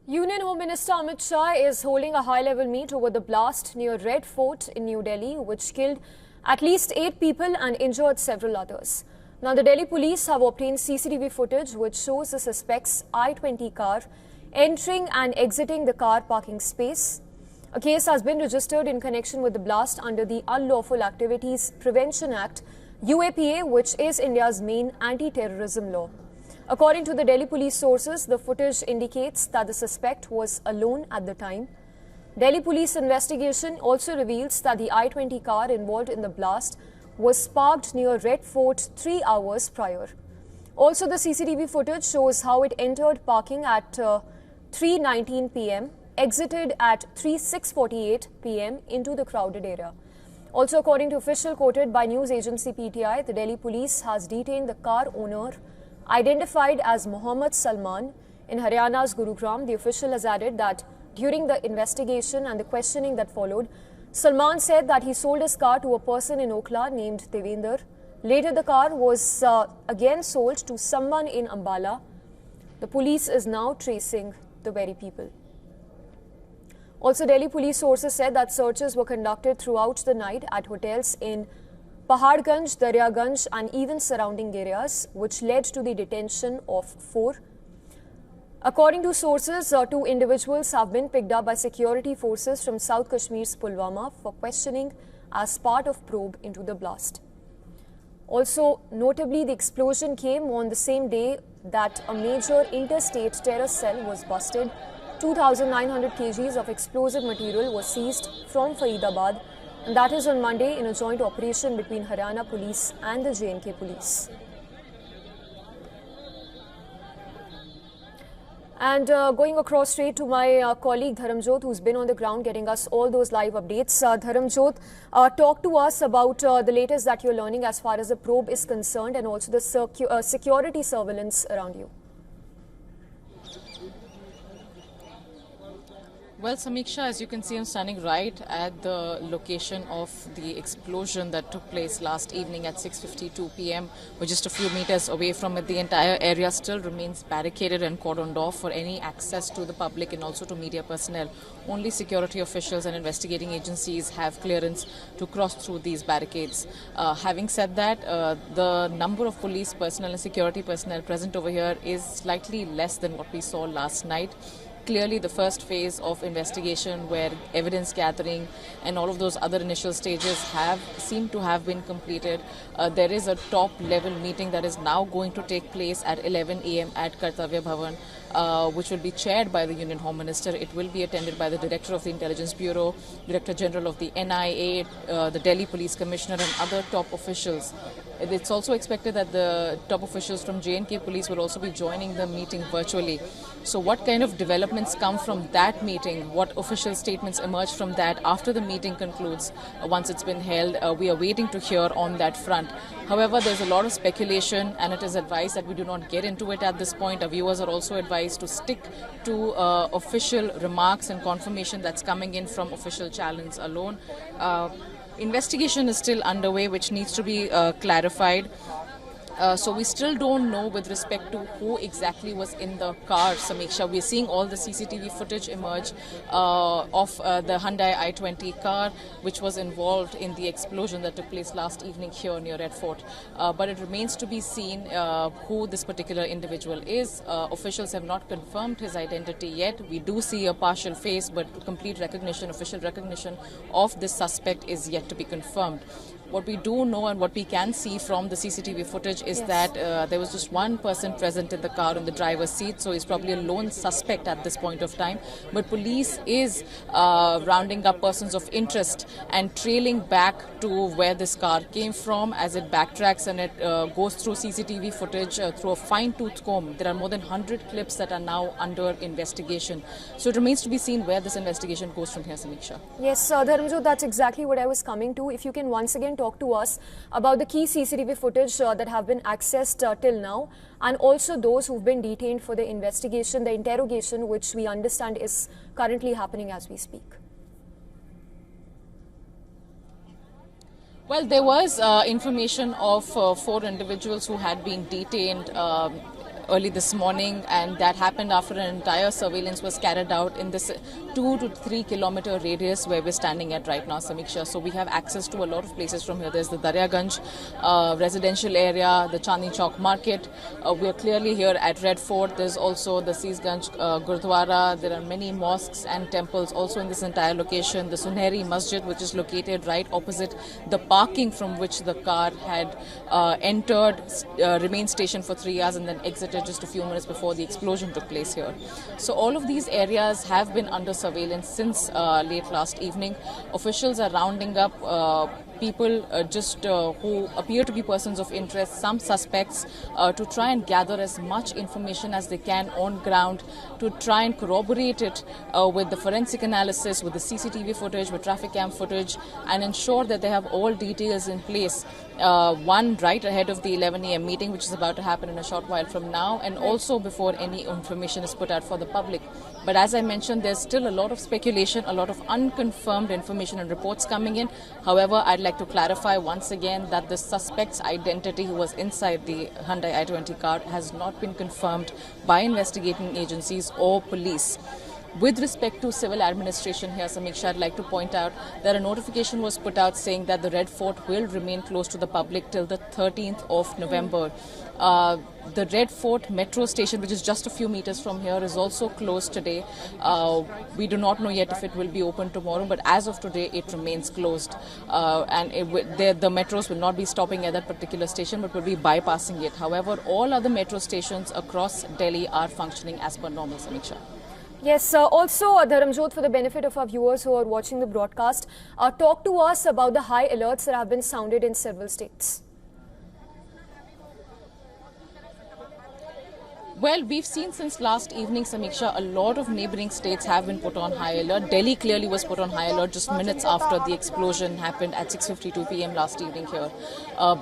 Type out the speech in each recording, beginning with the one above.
Union Home Minister Amit Shah is holding a high-level meet over the blast near Red Fort in New Delhi, which killed at least 8 people and injured several others. Now, the Delhi police have obtained CCTV footage which shows the suspect's I-20 car entering and exiting the car parking space. A case has been registered in connection with the blast under the Unlawful Activities Prevention Act, UAPA, which is India's main anti-terrorism law. According to the Delhi police sources, the footage indicates that the suspect was alone at the time. Delhi police investigation also reveals that the I-20 car involved in the blast was parked near Red Fort 3 hours prior. Also, the CCTV footage shows how it entered parking at 3:19 p.m., exited at 3:48 p.m. into the crowded area. Also, according to official quoted by news agency PTI, the Delhi police has detained the car owner, identified as Mohd Salman, in Haryana's Gurugram. The official has added that during the investigation and the questioning that followed, Salman said that he sold his car to a person in Okhla named Devender. Later, the car was again sold to someone in Ambala. The police is now tracing the very people. Also, Delhi police sources said that searches were conducted throughout the night at hotels in Paharganj, Daryaganj and even surrounding areas, which led to the detention of 4. According to sources, 2 individuals have been picked up by security forces from South Kashmir's Pulwama for questioning as part of probe into the blast. Also, notably, the explosion came on the same day that a major interstate terror cell was busted. 2,900 kgs of explosive material was seized from Faridabad, and that is on Monday in a joint operation between Haryana police and the J&K police. And going across straight to my colleague Dharamjot, who's been on the ground getting us all those live updates. Dharamjot, talk to us about the latest that you're learning as far as the probe is concerned and also the security surveillance around you. Well, Samiksha, as you can see, I'm standing right at the location of the explosion that took place last evening at 6:52 p.m. We're just a few meters away from it. The entire area still remains barricaded and cordoned off for any access to the public and also to media personnel. Only security officials and investigating agencies have clearance to cross through these barricades. Having said that, the number of police personnel and security personnel present over here is slightly less than what we saw last night. Clearly, the first phase of investigation where evidence gathering and all of those other initial stages seem to have been completed. There is a top-level meeting that is now going to take place at 11 a.m. at Kartavya Bhavan, which will be chaired by the Union Home Minister. It will be attended by the Director of the Intelligence Bureau, Director General of the NIA, the Delhi Police Commissioner and other top officials. It's also expected that the top officials from J&K Police will also be joining the meeting virtually. So what kind of developments come from that meeting? What official statements emerge from that after the meeting concludes, once it's been held? We are waiting to hear on that front. However, there's a lot of speculation and it is advised that we do not get into it at this point. Our viewers are also advised to stick to official remarks and confirmation that's coming in from official channels alone. Investigation is still underway, which needs to be clarified. So we still don't know with respect to who exactly was in the car, Samiksha. We're seeing all the CCTV footage emerge of the Hyundai I-20 car, which was involved in the explosion that took place last evening here near Red Fort. But it remains to be seen who this particular individual is. Officials have not confirmed his identity yet. We do see a partial face, but complete recognition, official recognition of this suspect is yet to be confirmed. What we do know and what we can see from the CCTV footage is that there was just one person present in the car in the driver's seat, so he's probably a lone suspect at this point of time. But police is rounding up persons of interest and trailing back to where this car came from as it backtracks and it goes through CCTV footage through a fine-tooth comb. There are more than 100 clips that are now under investigation. So it remains to be seen where this investigation goes from here, Samiksha. Yes, Dharamjot, that's exactly what I was coming to. If you can once again talk to us about the key CCTV footage that have been accessed till now, and also those who've been detained for the investigation, the interrogation, which we understand is currently happening as we speak. Well, there was information of 4 individuals who had been detained early this morning, and that happened after an entire surveillance was carried out in this 2 to 3 kilometer radius where we're standing at right now, Samiksha. So we have access to a lot of places from here. There's the Daryaganj residential area, the Chandni Chowk market. We are clearly here at Red Fort. There's also the Seesganj Gurdwara. There are many mosques and temples also in this entire location. The Sunehri Masjid, which is located right opposite the parking from which the car had entered, remained stationed for 3 hours and then exited just a few minutes before the explosion took place here. So all of these areas have been under surveillance since late last evening. Officials are rounding up people who appear to be persons of interest, some suspects, to try and gather as much information as they can on ground, to try and corroborate it with the forensic analysis, with the CCTV footage, with traffic cam footage, and ensure that they have all details in place. One right ahead of the 11 a.m. meeting, which is about to happen in a short while from now, and also before any information is put out for the public. But as I mentioned, there's still a lot of speculation, a lot of unconfirmed information and reports coming in. However, I'd like to clarify once again that the suspect's identity, who was inside the Hyundai i20 car, has not been confirmed by investigating agencies or police. With respect to civil administration here, Samiksha, I'd like to point out that a notification was put out saying that the Red Fort will remain closed to the public till the 13th of November. The Red Fort metro station, which is just a few meters from here, is also closed today. We do not know yet if it will be open tomorrow, but as of today, it remains closed. The metros will not be stopping at that particular station, but will be bypassing it. However, all other metro stations across Delhi are functioning as per normal, Samiksha. Yes, also Dharamjot, for the benefit of our viewers who are watching the broadcast, talk to us about the high alerts that have been sounded in several states. Well, we've seen since last evening, Samiksha, a lot of neighbouring states have been put on high alert. Delhi clearly was put on high alert just minutes after the explosion happened at 6:52 p.m. last evening here.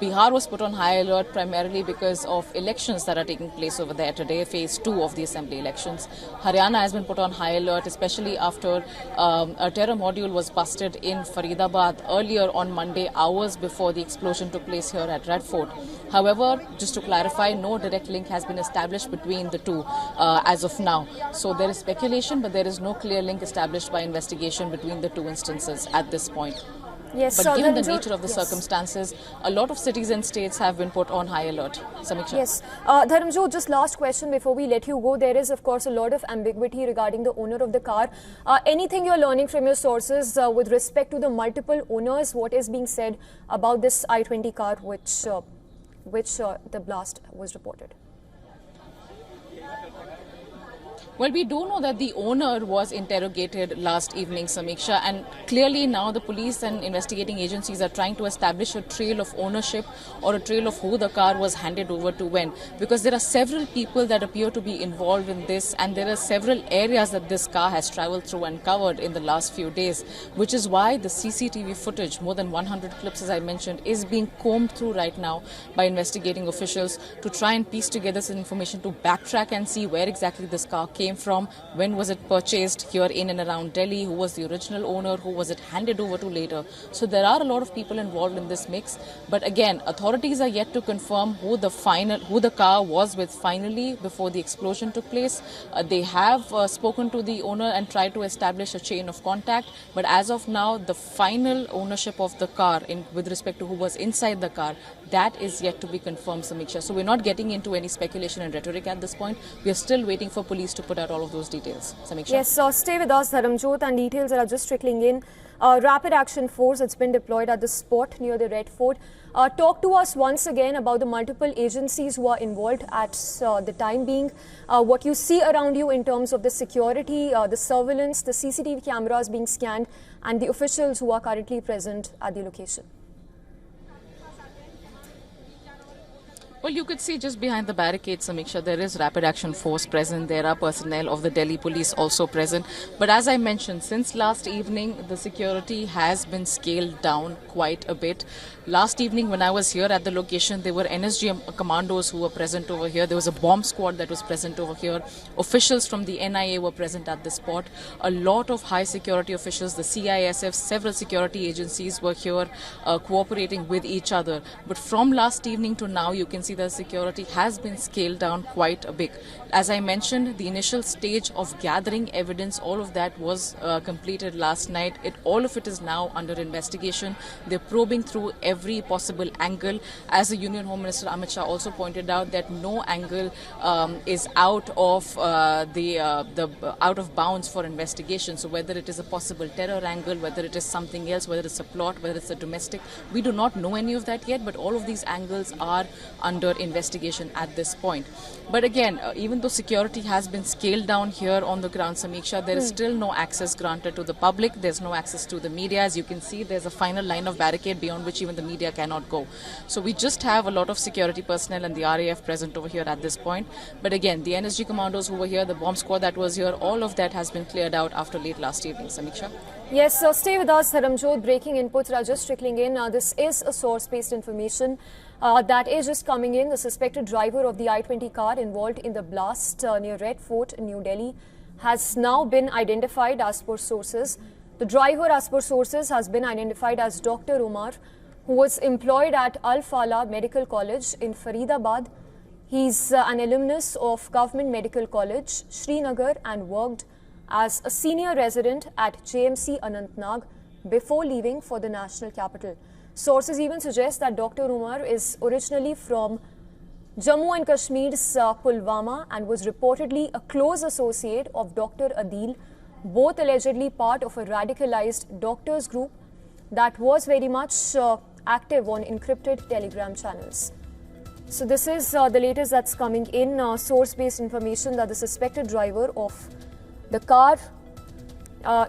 Bihar was put on high alert primarily because of elections that are taking place over there today, phase 2 of the assembly elections. Haryana has been put on high alert, especially after a terror module was busted in Faridabad earlier on Monday, hours before the explosion took place here at Red Fort. However, just to clarify, no direct link has been established between the two as of now. So there is speculation, but there is no clear link established by investigation between the two instances at this point. Yes, but given the nature of the circumstances, a lot of cities and states have been put on high alert. Samiksha. Yes. Dharamjot, just last question before we let you go. There is, of course, a lot of ambiguity regarding the owner of the car. Anything you're learning from your sources with respect to the multiple owners? What is being said about this i20 car which the blast was reported? Well, we do know that the owner was interrogated last evening, Samiksha, and clearly now the police and investigating agencies are trying to establish a trail of ownership or a trail of who the car was handed over to when, because there are several people that appear to be involved in this, and there are several areas that this car has traveled through and covered in the last few days, which is why the CCTV footage, more than 100 clips as I mentioned, is being combed through right now by investigating officials to try and piece together some information to backtrack and see where exactly this car came from, when was it purchased here in and around Delhi, who was the original owner, who was it handed over to later. So there are a lot of people involved in this mix, but again, authorities are yet to confirm who the car was with finally before the explosion took place. They have spoken to the owner and tried to establish a chain of contact, but as of now, the final ownership of the car with respect to who was inside the car, that is yet to be confirmed, Samiksha. So we're not getting into any speculation and rhetoric at this point. We are still waiting for police to put out all of those details. Samiksha. Yes, stay with us, Dharamjot, and details that are just trickling in. Rapid action force that's been deployed at the spot near the Red Fort. Talk to us once again about the multiple agencies who are involved at the time being. What you see around you in terms of the security, the surveillance, the CCTV cameras being scanned, and the officials who are currently present at the location. Well, you could see just behind the barricades, Samiksha, there is rapid action force present. There are personnel of the Delhi police also present. But as I mentioned, since last evening, the security has been scaled down quite a bit. Last evening, when I was here at the location, there were NSG commandos who were present over here. There was a bomb squad that was present over here. Officials from the NIA were present at the spot. A lot of high security officials, the CISF, several security agencies were here cooperating with each other. But from last evening to now, you can see see that security has been scaled down quite a bit. As I mentioned, the initial stage of gathering evidence, all of that was completed last night. All of it is now under investigation. They're probing through every possible angle. As the Union Home Minister Amit Shah also pointed out, that no angle is out of out of bounds for investigation. So whether it is a possible terror angle, whether it is something else, whether it's a plot, whether it's a domestic, we do not know any of that yet, but all of these angles are under investigation at this point. But again, even though security has been scaled down here on the ground, Samiksha, there is still no access granted to the public. There's no access to the media. As you can see, there's a final line of barricade beyond which even the media cannot go. So we just have a lot of security personnel and the RAF present over here at this point. But again, the NSG commandos who were here, the bomb squad that was here, all of that has been cleared out after late last evening. Samiksha? Yes, so stay with us, Dharamjot. Breaking inputs are just trickling in. This is a source-based information that is just coming in. The suspected driver of the I-20 car involved in the blast near Red Fort in New Delhi has now been identified as per sources. The driver, as per sources, has been identified as Dr. Umar, who was employed at Al Falah Medical College in Faridabad. He's an alumnus of Government Medical College, Srinagar, and worked as a senior resident at JMC Anantnag before leaving for the national capital. Sources even suggest that Dr. Umar is originally from Jammu and Kashmir's Pulwama and was reportedly a close associate of Dr. Adil, both allegedly part of a radicalized doctors group that was very much active on encrypted Telegram channels. So this is the latest that's coming in, source-based information that the suspected driver of the car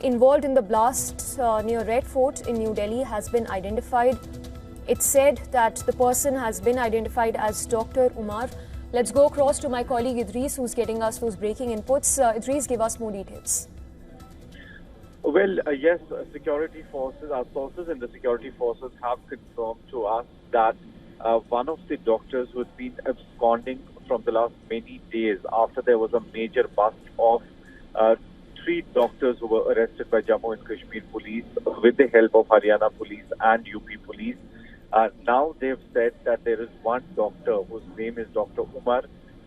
involved in the blast near Red Fort in New Delhi has been identified. It's said that the person has been identified as Dr. Umar. Let's go across to my colleague Idris, who's getting us those breaking inputs. Idris, give us more details. Well, yes, security forces, our sources in the security forces have confirmed to us that one of the doctors who has been absconding from the last many days after there was a major bust of 3 doctors who were arrested by Jammu and Kashmir police with the help of Haryana police and UP police. Now they've said that there is one doctor whose name is Dr. Umar,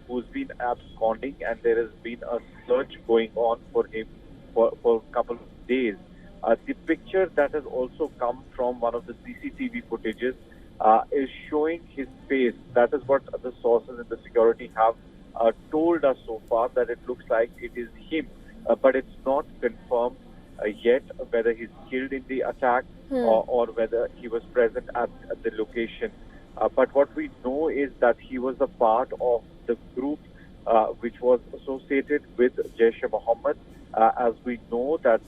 who's been absconding, and there has been a search going on for him for a couple of days. The picture that has also come from one of the CCTV footages is showing his face. That is what the sources in the security have told us so far, that it looks like it is him. But it's not confirmed yet whether he's killed in the attack or whether he was present at the location. But what we know is that he was a part of the group which was associated with Jaish-e-Mohammed. As we know that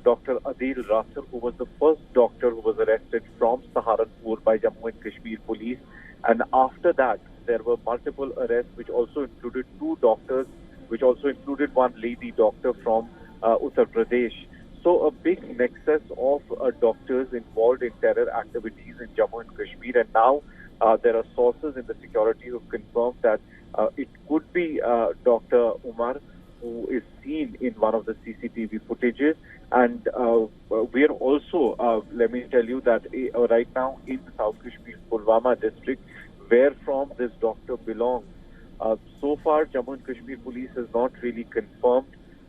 Dr. Adil Rasar, who was the first doctor who was arrested from Saharanpur by Jammu and Kashmir police, and after that there were multiple arrests which also included 2 doctors, which also included one lady doctor from Uttar Pradesh. So a big nexus of doctors involved in terror activities in Jammu and Kashmir, and now there are sources in the security who confirmed that it could be Dr. Umar, who is seen in one of the CCTV footages. And we are also, let me tell you that right now in South Kashmir, Pulwama district, where from this doctor belongs, so far Jammu and Kashmir police has not really confirmed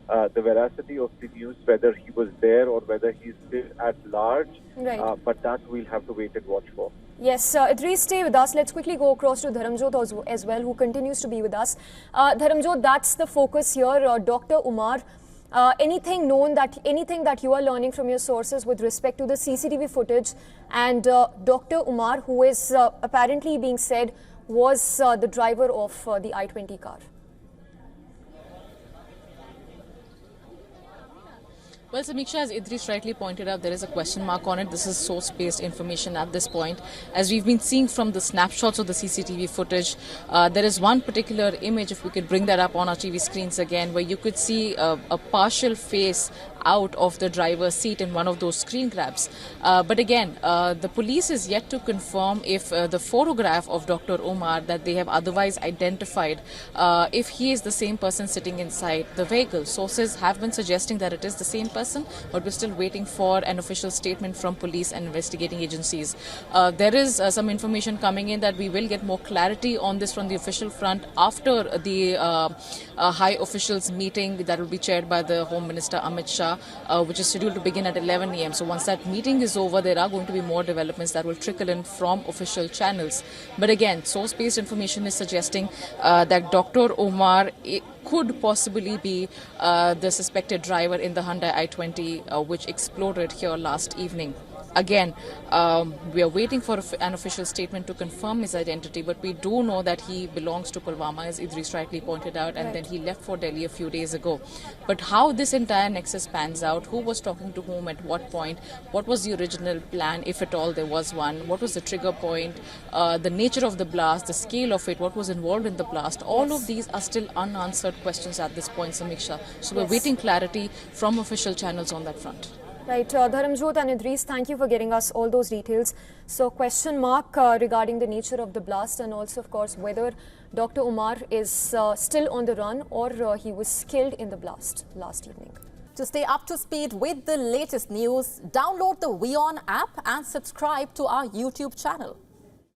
the veracity of the news, whether he was there or whether he's still at large. Right. But that we'll have to wait and watch for. Yes, Idris, stay with us. Let's quickly go across to Dharamjot as well, who continues to be with us. Dharamjot, that's the focus here. Dr. Umar, anything that you are learning from your sources with respect to the CCTV footage and Dr. Umar, who is apparently being said was the driver of the I-20 car? Well, Samiksha, as Idris rightly pointed out, there is a question mark on it. This is source-based information at this point. As we've been seeing from the snapshots of the CCTV footage, there is one particular image, if we could bring that up on our TV screens again, where you could see a partial face out of the driver's seat in one of those screen grabs. But again, the police is yet to confirm if the photograph of Dr. Umar that they have otherwise identified, if he is the same person sitting inside the vehicle. Sources have been suggesting that it is the same person. person, but we're still waiting for an official statement from police and investigating agencies. There is some information coming in that we will get more clarity on this from the official front after the high officials meeting that will be chaired by the Home Minister Amit Shah, which is scheduled to begin at 11 a.m. So once that meeting is over, there are going to be more developments that will trickle in from official channels. But again, source-based information is suggesting that Dr. Omar could possibly be the suspected driver in the Hyundai i20 which exploded here last evening. Again, we are waiting for an official statement to confirm his identity, but we do know that he belongs to Pulwama, as Idris rightly pointed out, and then he left for Delhi a few days ago. But how this entire nexus pans out, who was talking to whom at what point, what was the original plan, if at all there was one, what was the trigger point, the nature of the blast, the scale of it, what was involved in the blast, all of these are still unanswered questions at this point, Samiksha. So we're waiting clarity from official channels on that front. Right, Dharamjot and Idris, thank you for getting us all those details. So, question mark regarding the nature of the blast and also, of course, whether Dr. Omar is still on the run or he was killed in the blast last evening. To stay up to speed with the latest news, download the WION app and subscribe to our YouTube channel.